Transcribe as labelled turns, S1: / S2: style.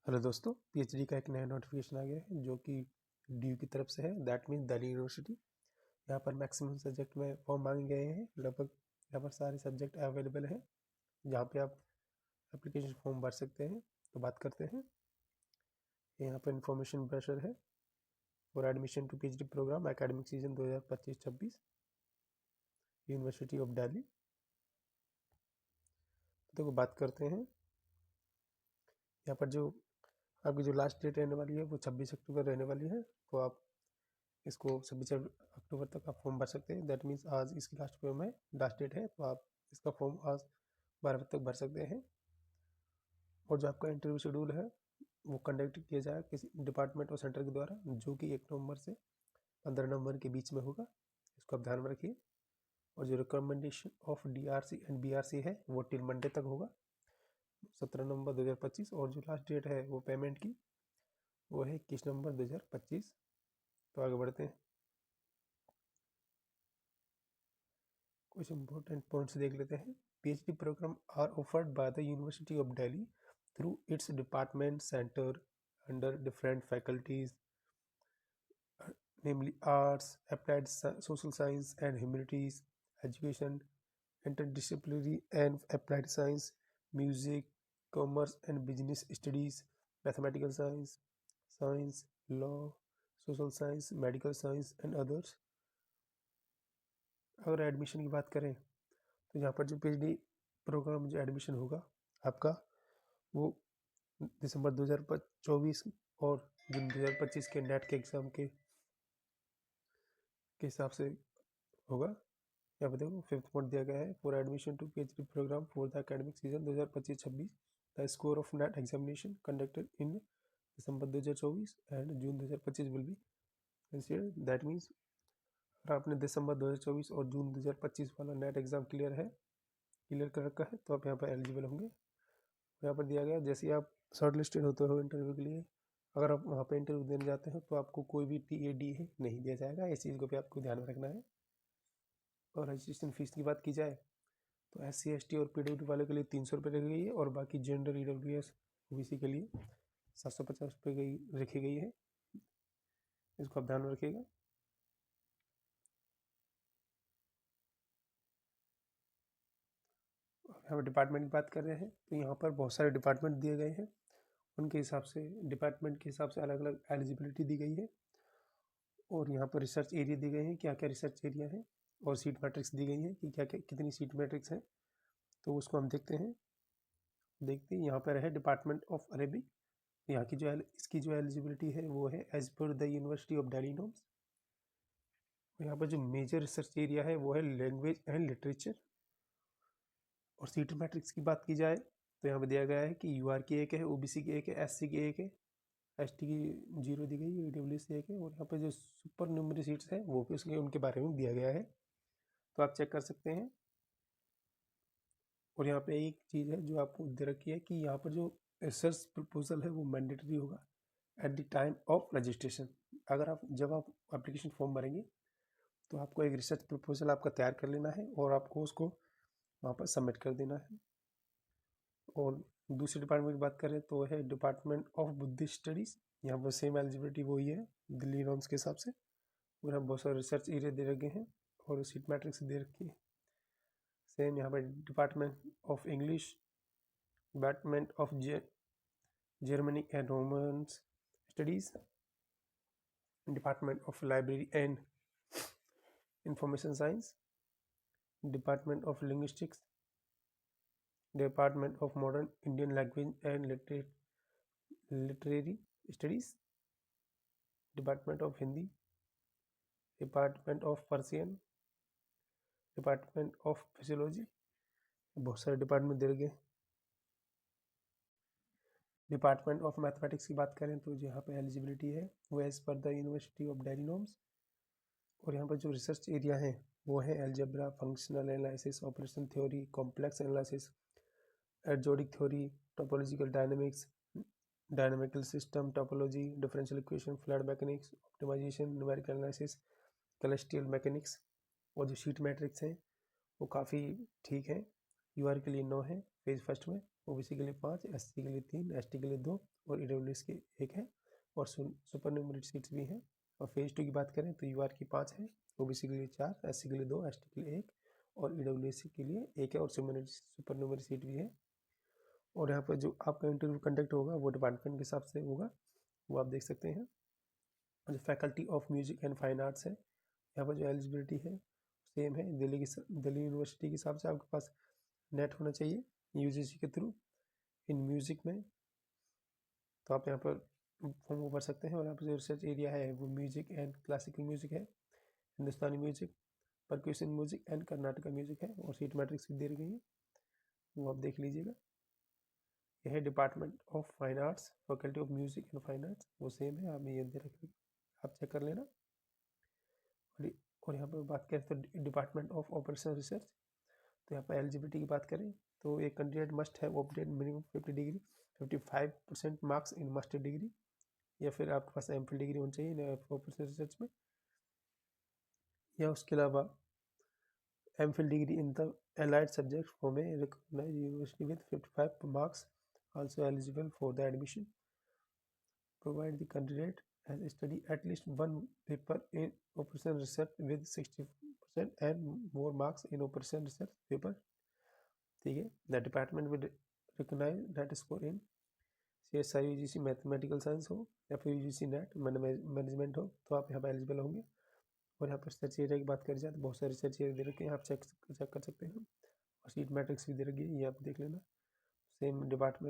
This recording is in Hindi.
S1: हेलो दोस्तों, पीएचडी का एक नया नोटिफिकेशन आ गया है जो कि ड्यू की तरफ से है। That means Delhi university. यहाँ पर मैक्सिमम सब्जेक्ट में फॉर्म मांगे गए हैं। लगभग यहाँ पर सारे सब्जेक्ट अवेलेबल हैं जहाँ पे आप एप्लीकेशन फॉर्म भर सकते हैं। तो बात करते हैं। यहाँ पर इंफॉर्मेशन ब्रोशर है for admission to PhD program academic session 2025-26 university of Delhi. तो बात करते हैं। यहाँ पर जो आपकी जो लास्ट डेट रहने वाली है वो 26 अक्टूबर रहने वाली है। तो आप इसको 26 अक्टूबर तक आप फॉर्म भर सकते हैं। दैट मीन्स आज इसकी लास्ट डेट है, तो आप इसका फॉर्म आज 12 बजे तक भर सकते हैं। और जो आपका इंटरव्यू शेड्यूल है वो कंडक्ट किया जाएगा किसी डिपार्टमेंट और सेंटर के द्वारा, जो कि 1 नवंबर से 15 नवंबर के बीच में होगा। इसको आप ध्यान में रखिए। और जो recommendation of DRC and BRC है वो टिल मंडे तक होगा, 17 नवंबर 2025। और जो लास्ट डेट है वो पेमेंट की वो है 21 नवंबर 2025। तो आगे बढ़ते हैं, कुछ इंपॉर्टेंट पॉइंट्स देख लेते हैं। PhD program are offered by the University of Delhi through its department center under different faculties, namely arts, applied social science and humanities, education, interdisciplinary and applied science, music, commerce and business studies, mathematical science, science, law, social science, medical science and others। अगर एडमिशन की बात करें तो यहाँ पर जो PhD प्रोग्राम जो एडमिशन होगा आपका वो दिसंबर 2024 और जून 2025 के नेट के एग्ज़ाम के हिसाब से होगा। यहाँ पर देखो 5th पॉइंट दिया गया है, for admission to PhD program for the academic session 2025-26 the score of NET examination conducted in December 2024 and June 2025 will be considered. That means अगर आपने दिसंबर 2024 और जून 2025 वाला नेट एग्ज़ाम क्लियर कर रखा है तो आप यहाँ पर एलिजिबल होंगे। यहाँ पर दिया गया जैसे आप शॉर्ट लिस्टेड होते हो इंटरव्यू के लिए, अगर आप वहाँ पे इंटरव्यू देने जाते हो तो आपको कोई भी TAD नहीं दिया जाएगा। इस चीज़ को भी आपको ध्यान में रखना है। और रजिस्ट्रेशन फीस की बात की जाए तो SC ST और PWD वाले के लिए 300 रुपये रखी गई है, और बाकी जनरल EWS OBC के लिए 750 रुपये रखी गई है। इसको आप ध्यान में रखिएगा। यहाँ पर डिपार्टमेंट की बात कर रहे हैं तो यहाँ पर बहुत सारे डिपार्टमेंट दिए गए हैं, उनके हिसाब से डिपार्टमेंट के हिसाब से अलग अलग एलिजिबिलिटी दी गई है। और यहाँ पर रिसर्च एरिया दी गए हैं, क्या क्या रिसर्च एरिया है, और सीट मैट्रिक्स दी गई हैं कि क्या क्या कितनी सीट मैट्रिक्स है। तो उसको हम देखते हैं। यहाँ पर है डिपार्टमेंट ऑफ अरेबिक। यहाँ की जो इसकी जो एलिजिबिलिटी है वो है as per the university of Delhi norms. यहाँ पर जो मेजर रिसर्च एरिया है वो है लैंग्वेज एंड लिटरेचर। और सीट मैट्रिक्स की बात की जाए तो यहाँ पर दिया गया है कि UR की एक है, OBC की एक है, SC की एक है, ST की 0 दी गई है, EWS की एक है। और यहाँ पर जो सुपर न्यूमरी सीट्स हैं वो भी उसके उनके बारे में दिया गया है, तो आप चेक कर सकते हैं। और यहाँ पे एक चीज़ है जो आपको दे रखी है कि यहाँ पर जो रिसर्च प्रपोजल है वो मैंडेटरी होगा at the time of registration. अगर जब आप एप्लीकेशन फॉर्म भरेंगे तो आपको एक रिसर्च प्रपोजल आपका तैयार कर लेना है और आपको उसको वहाँ पर सबमिट कर देना है। और दूसरे डिपार्टमेंट की बात करें तो है डिपार्टमेंट ऑफ बुद्धिस्ट स्टडीज़। यहाँ पर सेम एलिजिबिलिटी वही है दिल्ली नॉर्म्स के हिसाब से। और यहाँ बहुत सारे रिसर्च एरिया दे रखे हैं और सीट मैट्रिक्स दे रखी है। सेम यहाँ पर department of English, department of Germanic and Romance Studies, Department of Library and Information Science, Department of Linguistics, Department of Modern Indian Language and Literary Studies, Department of Hindi, Department of Persian, Department of Physiology। बहुत सारे डिपार्टमेंट दे रखे। डिपार्टमेंट ऑफ मैथमेटिक्स की बात करें तो यहाँ पे एलिजिबिलिटी है वो as per the university of Delhi norms. और यहाँ पर जो रिसर्च एरिया है वो है algebra, functional analysis, operation theory, complex analysis, ergodic theory, topological dynamics, dynamical system topology, differential equation, fluid mechanics, optimisation, numerical analysis, celestial mechanics. और जो शीट मैट्रिक्स हैं वो काफ़ी ठीक है। UR के लिए 9 है, फेज फर्स्ट में ओबीसी के लिए 5, एससी के लिए 3, एसटी के लिए 2 और ईडब्ल्यूएस के 1 है और सुपर न्यूमरी सीट्स भी हैं। और फेज 2 की बात करें तो यूआर की 5 है, ओबीसी के लिए 4, एससी के लिए 2, एसटी के लिए 1 और ईडब्ल्यूएस के लिए 1 है और सुपर न्यूमरी सीट भी है। और यहाँ पर जो आपका इंटरव्यू कंडक्ट होगा वो डिपार्टमेंट के हिसाब से होगा, वो आप देख सकते हैं। जो faculty of music and fine arts है, यहाँ पर जो एलिजिबिलिटी है सेम है। दिल्ली यूनिवर्सिटी के हिसाब से आपके पास नेट होना चाहिए यूजीसी के थ्रू इन म्यूजिक में, तो आप यहाँ पर फॉर्म को भर सकते हैं। और यहाँ पर जो रिसर्च एरिया है वो म्यूजिक एंड क्लासिकल म्यूजिक है, Hindustani music, percussion music and Karnataka music है और सीट मैट्रिक्स भी दे रही है, वो आप देख लीजिएगा। यह है department of fine arts, faculty of music and fine arts, वो सेम है, आप ये दे रखें, आप चेक कर लेना। और यहाँ पर बात करें तो डिपार्टमेंट ऑफ ऑपरेशन रिसर्च, तो यहाँ पर एलिजिबिलिटी की बात करें तो एक candidate must have obtain minimum 50 degree 55% marks in master degree, या फिर आपके पास एमफिल डिग्री होनी चाहिए ऑपरेशन रिसर्च में, या उसके अलावा MPhil degree in the allied subject from a recognized university with 55 marks, also eligible for the admission, provide the candidate has studied at least one paper in operation research with 60% and more marks in operation research paper, ठीक है। The department will recognize that score in CSI UGC mathematical science हो या फिर UGC नेट मैनेजमेंट हो, तो आप यहाँ पर एलिजिबल होंगे। और यहाँ पर रिसर्च एरिया की बात करी जाए तो बहुत सारे रिसर्च एरिया दे रखे हैं, आप चेक कर सकते हैं। और सीट मैट्रिक्स भी दे रखी है, ये आप देख लेना। Same department